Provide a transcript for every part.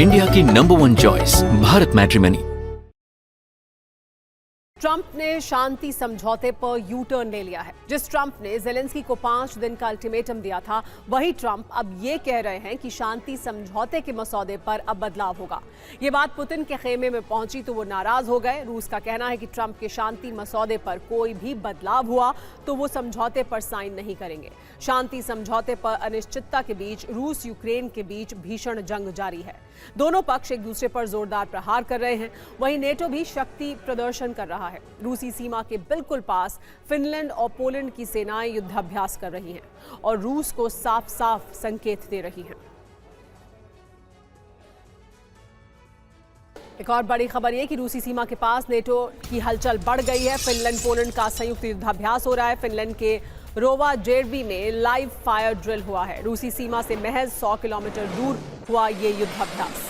India की number 1 choice Bharat matrimony. Trump ने शांति समझौते पर यू टर्न ले लिया है। जिस ट्रंप ने जेलेंस्की को 5 दिन का अल्टीमेटम दिया था, वही ट्रंप अब ये कह रहे हैं कि शांति समझौते के मसौदे पर अब बदलाव होगा। ये बात पुतिन के खेमे में पहुंची तो वो नाराज हो गए। रूस का कहना है कि ट्रंप के शांति मसौदे पर कोई भी बदलाव हुआ तो वो समझौते पर साइन नहीं करेंगे। शांति समझौते पर अनिश्चितता के बीच रूस यूक्रेन के बीच भीषण जंग जारी है। दोनों पक्ष एक दूसरे पर जोरदार प्रहार कर रहे हैं। वहीं नेटो भी शक्ति प्रदर्शन कर रहा है। रूसी सीमा के बिल्कुल पास फिनलैंड और पोलैंड की सेनाएं युद्धाभ्यास कर रही हैं और रूस को साफ साफ संकेत दे रही हैं। एक और बड़ी खबर यह कि रूसी सीमा के पास नेटो की हलचल बढ़ गई है। फिनलैंड पोलैंड का संयुक्त युद्धाभ्यास हो रहा है। फिनलैंड के रोवाजेरवी में लाइव फायर ड्रिल हुआ है। रूसी सीमा से महज 100 किलोमीटर दूर हुआ ये युद्धाभ्यास।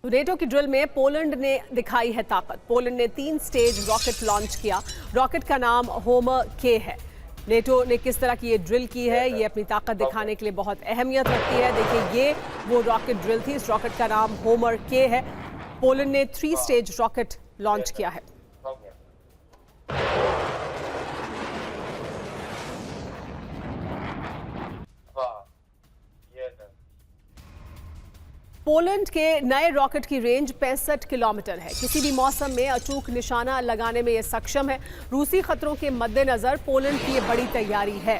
नेटो की ड्रिल में पोलैंड ने दिखाई है ताकत। पोलैंड ने 3 स्टेज रॉकेट लॉन्च किया। रॉकेट का नाम होमर के है। नेटो ने किस तरह की ये ड्रिल की है, ये अपनी ताकत दिखाने के लिए बहुत अहमियत रखती है। देखिए, ये वो रॉकेट ड्रिल थी। इस रॉकेट का नाम होमर के है। पोलैंड ने 3 स्टेज रॉकेट लॉन्च किया है। पोलैंड के नए रॉकेट की रेंज 65 किलोमीटर है। किसी भी मौसम में अचूक निशाना लगाने में यह सक्षम है। रूसी खतरों के मद्देनजर पोलैंड की ये बड़ी तैयारी है।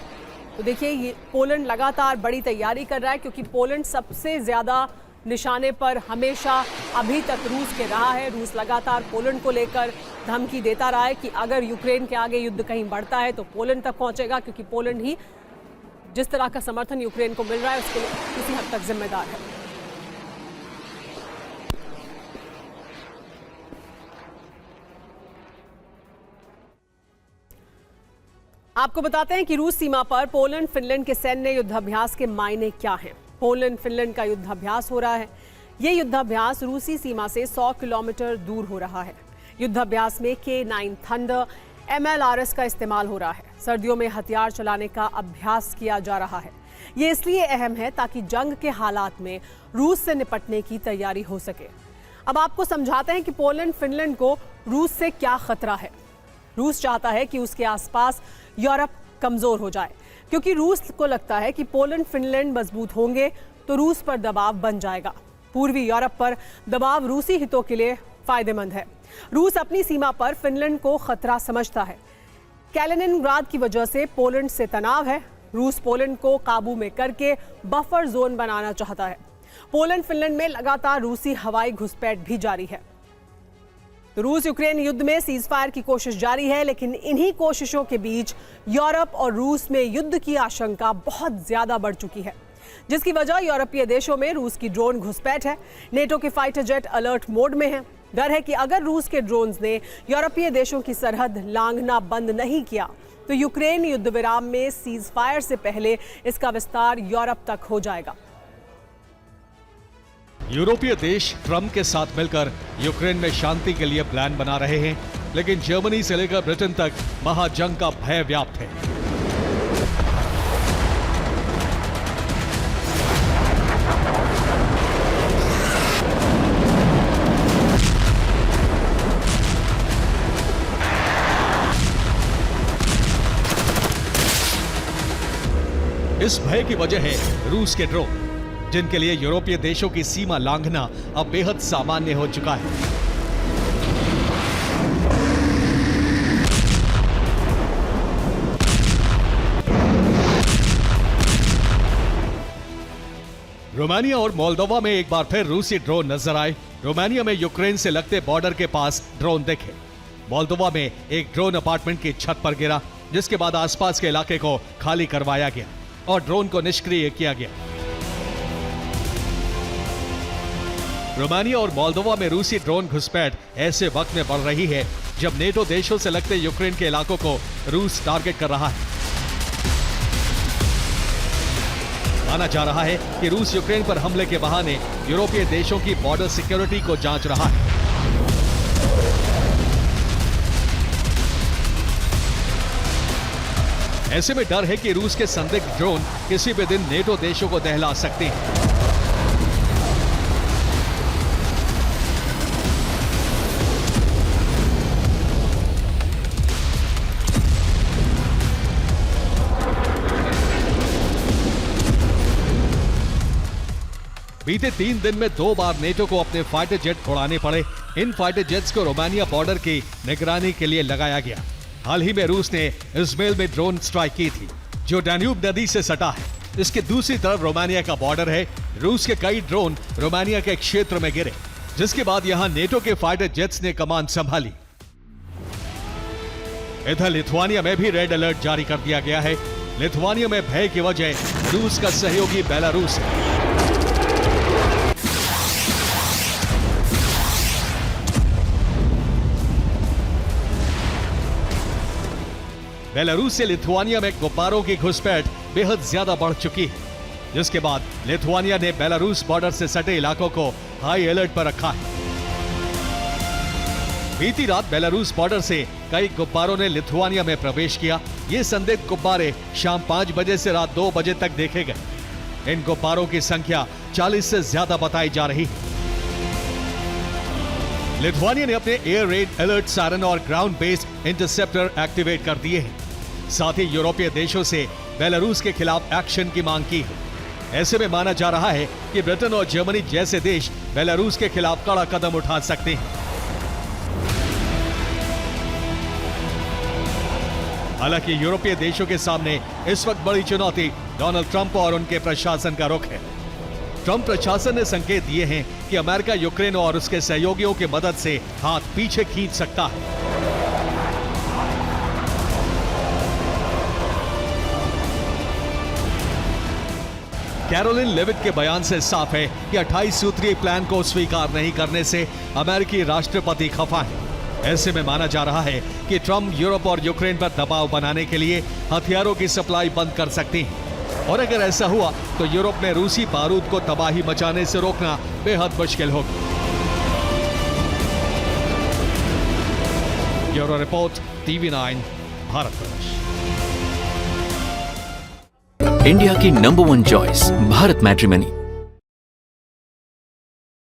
तो देखिए, ये पोलैंड लगातार बड़ी तैयारी कर रहा है क्योंकि पोलैंड सबसे ज्यादा निशाने पर हमेशा अभी तक रूस के रहा है। रूस लगातार पोलैंड को लेकर धमकी देता रहा है कि अगर यूक्रेन के आगे युद्ध कहीं बढ़ता है तो पोलैंड तक पहुंचेगा, क्योंकि पोलैंड ही जिस तरह का समर्थन यूक्रेन को मिल रहा है उसके लिए किसी हद तक जिम्मेदार है। आपको बताते हैं कि रूस सीमा पर पोलैंड फिनलैंड के सैन्य युद्धाभ्यास के मायने क्या हैं। पोलैंड फिनलैंड का युद्धाभ्यास हो रहा है। ये युद्धाभ्यास रूसी सीमा से 100 किलोमीटर दूर हो रहा है। युद्धाभ्यास में K9 थंडर MLRS का इस्तेमाल हो रहा है। सर्दियों में हथियार चलाने का अभ्यास किया जा रहा है। ये इसलिए अहम है ताकि जंग के हालात में रूस से निपटने की तैयारी हो सके। अब आपको समझाते हैं कि पोलैंड फिनलैंड को रूस से क्या खतरा है। रूस चाहता है कि उसके आसपास यूरोप कमजोर हो जाए, क्योंकि रूस को लगता है कि पोलैंड फिनलैंड मजबूत होंगे तो रूस पर दबाव बन जाएगा। पूर्वी यूरोप पर दबाव रूसी हितों के लिए फायदेमंद है। रूस अपनी सीमा पर फिनलैंड को खतरा समझता है। कैलिनिनग्राद की वजह से पोलैंड से तनाव है। रूस पोलैंड को काबू में करके बफर जोन बनाना चाहता है। पोलैंड फिनलैंड में लगातार रूसी हवाई घुसपैठ भी जारी है। तो रूस यूक्रेन युद्ध में सीज फायर की कोशिश जारी है, लेकिन इन्हीं कोशिशों के बीच यूरोप और रूस में युद्ध की आशंका बहुत ज्यादा बढ़ चुकी है, जिसकी वजह यूरोपीय देशों में रूस की ड्रोन घुसपैठ है। नेटो के फाइटर जेट अलर्ट मोड में हैं। डर है कि अगर रूस के ड्रोन्स ने यूरोपीय देशों की सरहद लांघना बंद नहीं किया तो यूक्रेन युद्ध विराम में सीज फायर से पहले इसका विस्तार यूरोप तक हो जाएगा। यूरोपीय देश ट्रंप के साथ मिलकर यूक्रेन में शांति के लिए प्लान बना रहे हैं, लेकिन जर्मनी से लेकर ब्रिटेन तक महाजंग का भय व्याप्त है। इस भय की वजह है रूस के ड्रोन, जिनके लिए यूरोपीय देशों की सीमा लांघना अब बेहद सामान्य हो चुका है। रोमानिया और मोल्दोवा में एक बार फिर रूसी ड्रोन नजर आए। रोमानिया में यूक्रेन से लगते बॉर्डर के पास ड्रोन देखे। मोल्दोवा में एक ड्रोन अपार्टमेंट की छत पर गिरा, जिसके बाद आसपास के इलाके को खाली करवाया गया और ड्रोन को निष्क्रिय किया गया। रोमानिया और मोल्दोवा में रूसी ड्रोन घुसपैठ ऐसे वक्त में बढ़ रही है जब नेटो देशों से लगते यूक्रेन के इलाकों को रूस टारगेट कर रहा है। माना जा रहा है कि रूस यूक्रेन पर हमले के बहाने यूरोपीय देशों की बॉर्डर सिक्योरिटी को जांच रहा है। ऐसे में डर है कि रूस के संदिग्ध ड्रोन किसी भी दिन नेटो देशों को दहला सकते हैं। बीते 3 दिन में 2 बार नेटो को अपने फाइटर जेट उड़ाने पड़े। इन फाइटर जेट्स को रोमानिया बॉर्डर की निगरानी के लिए लगाया गया। हाल ही में रूस ने इस्माइल में ड्रोन स्ट्राइक की थी, जो डैन्यूब नदी से सटा है। इसके दूसरी तरफ रोमानिया का बॉर्डर है। रूस के कई ड्रोन रोमानिया के क्षेत्र में गिरे, जिसके बाद यहां नेटो के फाइटर जेट्स ने कमान संभाली। इधर लिथुआनिया में भी रेड अलर्ट जारी कर दिया गया है। लिथुआनिया में भय की वजह रूस का सहयोगी बेलारूस है। बेलारूस से लिथुआनिया में गुब्बारों की घुसपैठ बेहद ज्यादा बढ़ चुकी है, जिसके बाद लिथुआनिया ने बेलारूस बॉर्डर से सटे इलाकों को हाई अलर्ट पर रखा है। बीती रात बेलारूस बॉर्डर से कई गुब्बारों ने लिथुआनिया में प्रवेश किया। ये संदिग्ध गुब्बारे शाम 5 बजे से रात 2 बजे तक देखे गए। इन गुब्बारों की संख्या 40 से ज्यादा बताई जा रही है। लिथुआनिया ने अपने एयर रेड अलर्ट सायरन और ग्राउंड बेस्ड इंटरसेप्टर एक्टिवेट कर दिए हैं। साथ ही यूरोपीय देशों से बेलारूस के खिलाफ एक्शन की मांग की है। ऐसे में माना जा रहा है कि ब्रिटेन और जर्मनी जैसे देश बेलारूस के खिलाफ कड़ा कदम उठा सकते हैं। हालांकि यूरोपीय देशों के सामने इस वक्त बड़ी चुनौती डोनाल्ड ट्रंप और उनके प्रशासन का रुख है। ट्रंप प्रशासन ने संकेत दिए हैं कि अमेरिका यूक्रेन और उसके सहयोगियों की मदद से हाथ पीछे खींच सकता है। कैरोलिन लेविट के बयान से साफ है कि 28 सूत्रीय प्लान को स्वीकार नहीं करने से अमेरिकी राष्ट्रपति खफा है। ऐसे में माना जा रहा है कि ट्रंप यूरोप और यूक्रेन पर दबाव बनाने के लिए हथियारों की सप्लाई बंद कर सकते हैं, और अगर ऐसा हुआ तो यूरोप में रूसी बारूद को तबाही मचाने से रोकना बेहद मुश्किल होगा। Bureau report, TV9 Bharatvarsh. India की नंबर 1 चॉइस भारत मैट्रिमनी।